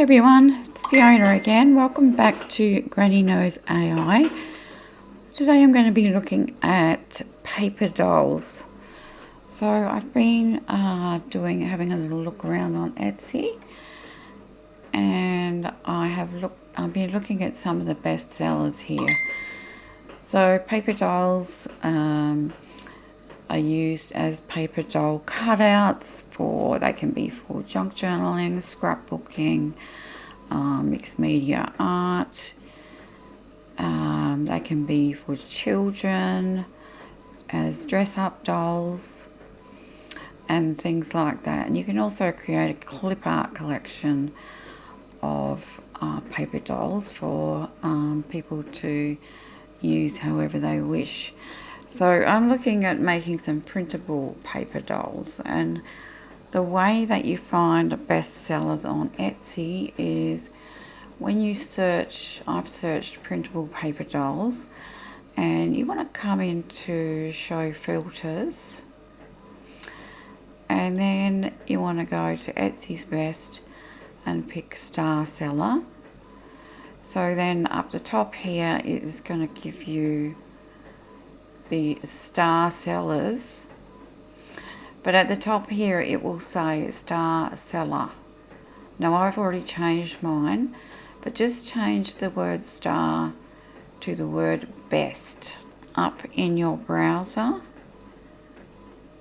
Hey everyone, it's Fiona again. Welcome back to Granny Knows AI. Today I'm going to be looking at paper dolls. So I've been having a little look around on Etsy, and I've been looking at some of the best sellers here. So paper dolls are used as paper doll cutouts they can be for junk journaling, scrapbooking, mixed media art. They can be for children as dress-up dolls and things like that. And you can also create a clip art collection of paper dolls for people to use however they wish. So I'm looking at making some printable paper dolls, and the way that you find best sellers on Etsy is when you search, I've searched printable paper dolls, and you want to come into show filters, and then you want to go to Etsy's best and pick star seller. So then up the top here is going to give you the star sellers, but at the top here it will say star seller. Now I've already changed mine, but just change the word star to the word best up in your browser.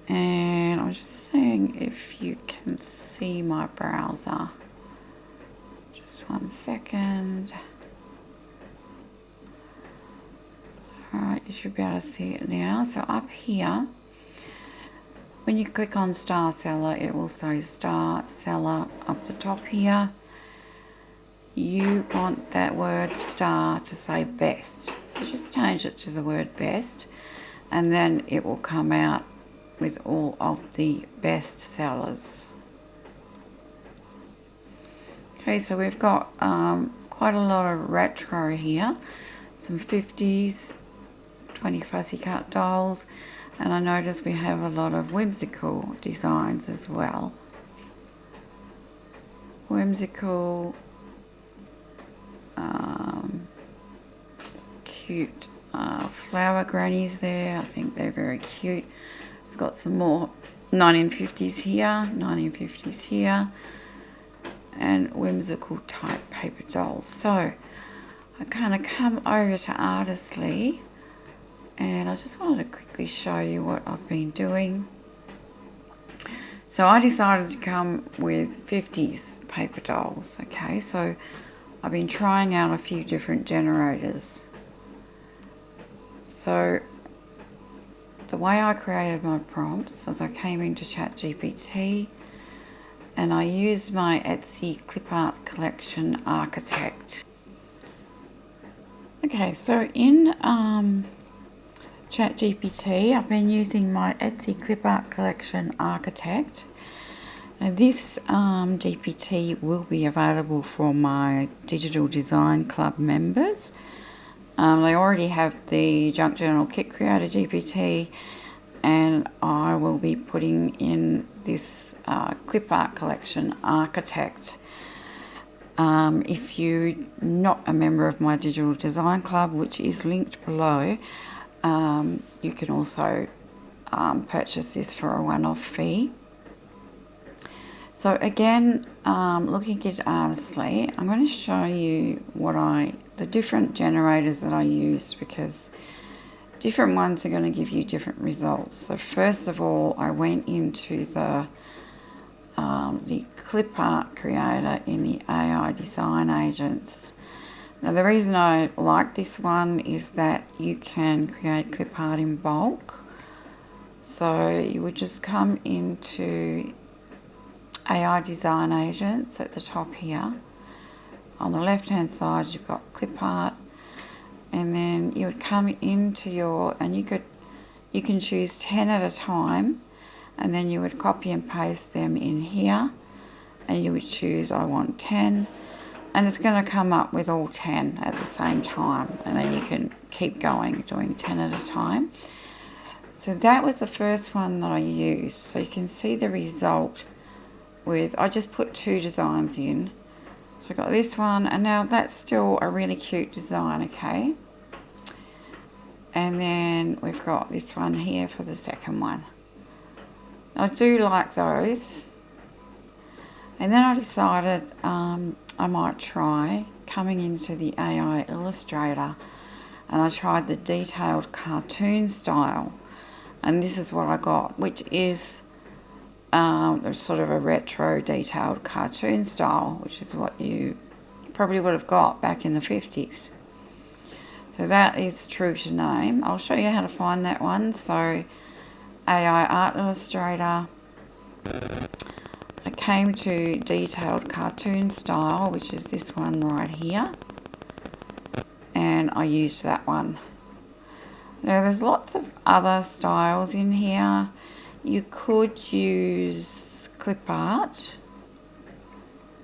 And I'm just seeing if you can see my browser. Just 1 second. Alright, you should be able to see it now. So up here, when you click on star seller, it will say star seller up the top here. You want that word star to say best. So just change it to the word best, and then it will come out with all of the best sellers. Okay, so we've got quite a lot of retro here. Some 50s, 20 fussy cut dolls, and I notice we have a lot of whimsical designs as well. Whimsical, cute flower grannies there. I think they're very cute. We've got some more 1950s here, and whimsical type paper dolls. So I kind of come over to Artistly, and I just wanted to quickly show you what I've been doing. So I decided to come with 50s paper dolls. Okay, so I've been trying out a few different generators. So the way I created my prompts was I came into GPT, and I used my Etsy CLIPART collection Architect. Okay, so in ChatGPT, I've been using my Etsy CLIPART collection Architect. Now this GPT will be available for my Digital Design Club members. They already have the Junk Journal Kit Creator GPT, and I will be putting in this CLIPART collection Architect. If you're not a member of my Digital Design Club, which is linked below, you can also purchase this for a one-off fee. So again, looking at Artistly, I'm going to show you the different generators that I used, because different ones are going to give you different results. So first of all, I went into the clip art creator in the AI design agents. Now the reason I like this one is that you can create clip art in bulk. So you would just come into AI design agents at the top here. On the left hand side you've got clip art, and then you would come into and you can choose 10 at a time, and then you would copy and paste them in here, and you would choose I want 10, and it's going to come up with all 10 at the same time, and then you can keep going doing 10 at a time. So that was the first one that I used. So you can see the result with, I just put 2 designs in. we've got this one, and now that's still a really cute design, okay? And then we've got this one here for the second one. I do like those. And then I decided I might try coming into the AI Illustrator, and I tried the detailed cartoon style. And this is what I got, which is sort of a retro detailed cartoon style, which is what you probably would have got back in the 50s. So that is true to name. I'll show you how to find that one. So AI Art Illustrator, I came to detailed cartoon style, which is this one right here, and I used that one. Now there's lots of other styles in here. You could use CLIPART.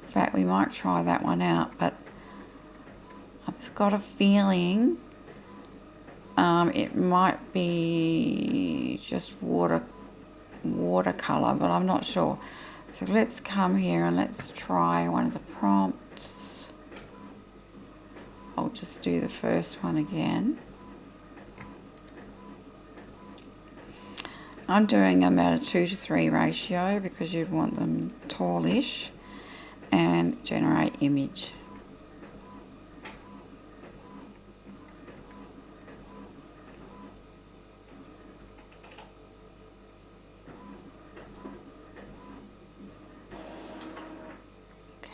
In fact, we might try that one out, but I've got a feeling it might be just watercolor, but I'm not sure. So let's come here and let's try one of the prompts. I'll just do the first one again. I'm doing about a 2:3 ratio because you'd want them tallish, and generate image.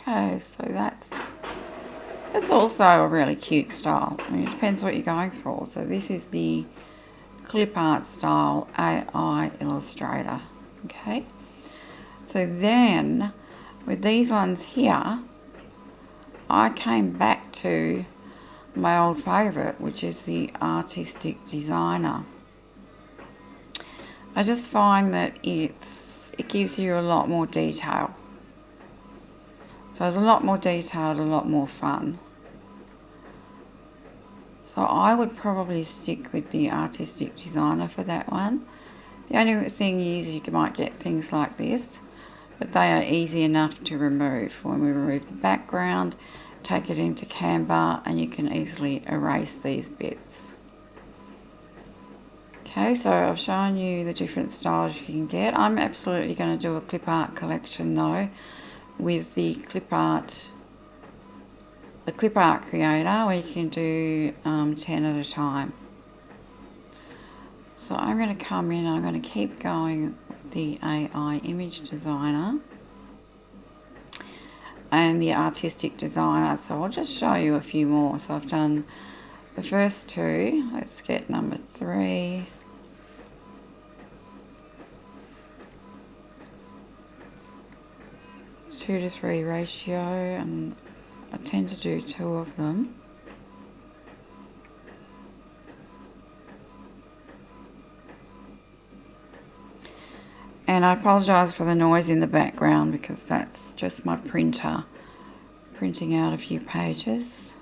Okay, so that's also a really cute style. I mean, it depends what you're going for. So this is the CLIPART style AI Illustrator. Okay, so then with these ones here, I came back to my old favourite, which is the Artistic Designer. I just find that it gives you a lot more detail. So it's a lot more detailed, a lot more fun. So I would probably stick with the Artistic Designer for that one. The only thing is you might get things like this, but they are easy enough to remove. When we remove the background, take it into Canva, and you can easily erase these bits. Okay, so I've shown you the different styles you can get. I'm absolutely going to do a clip art collection though, with the clip art creator, where you can do 10 at a time. So I'm going to come in and I'm going to keep going with the AI image designer and the artistic designer. So I'll just show you a few more. So I've done the first two. Let's get number 3. Two to 3 ratio, and I tend to do 2 of them. And I apologise for the noise in the background because that's just my printer printing out a few pages.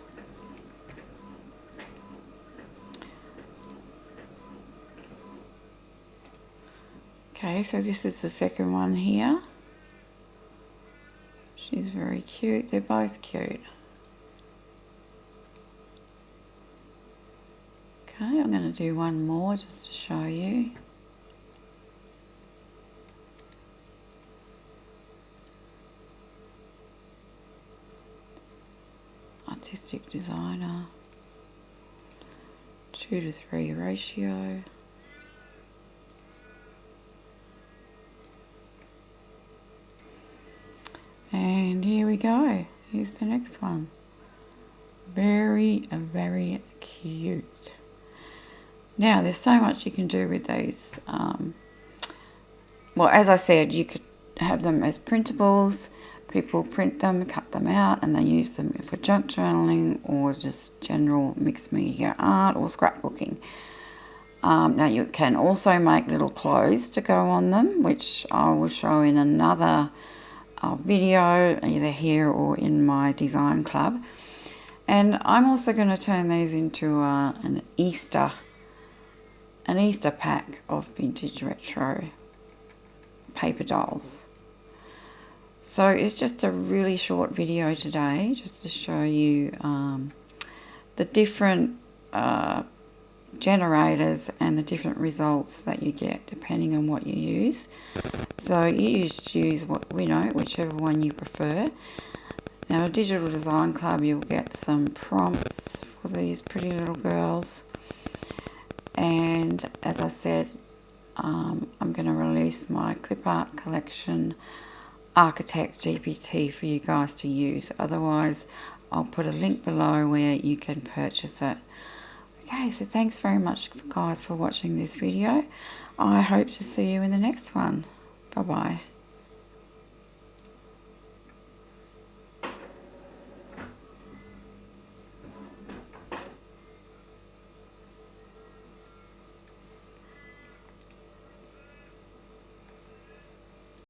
Okay, so this is the second one here. She's very cute. They're both cute. Okay, I'm going to do one more just to show you. Artistic Designer. 2 to 3 ratio. And here we go. Here's the next one. Very, very cute. Now, there's so much you can do with these. Well, as I said, you could have them as printables. People print them, cut them out, and they use them for junk journaling or just general mixed media art or scrapbooking. Now, you can also make little clothes to go on them, which I will show in another video, either here or in my design club. And I'm also going to turn these into an Easter pack of vintage retro paper dolls. So it's just a really short video today, just to show you the different generators and the different results that you get depending on what you use. So you just use whichever one you prefer. Now, a Digital Design Club, you'll get some prompts for these pretty little girls. And as I said, I'm going to release my CLIPART collection Architect GPT for you guys to use. Otherwise, I'll put a link below where you can purchase it. Okay, so thanks very much, guys, for watching this video. I hope to see you in the next one. Bye-bye.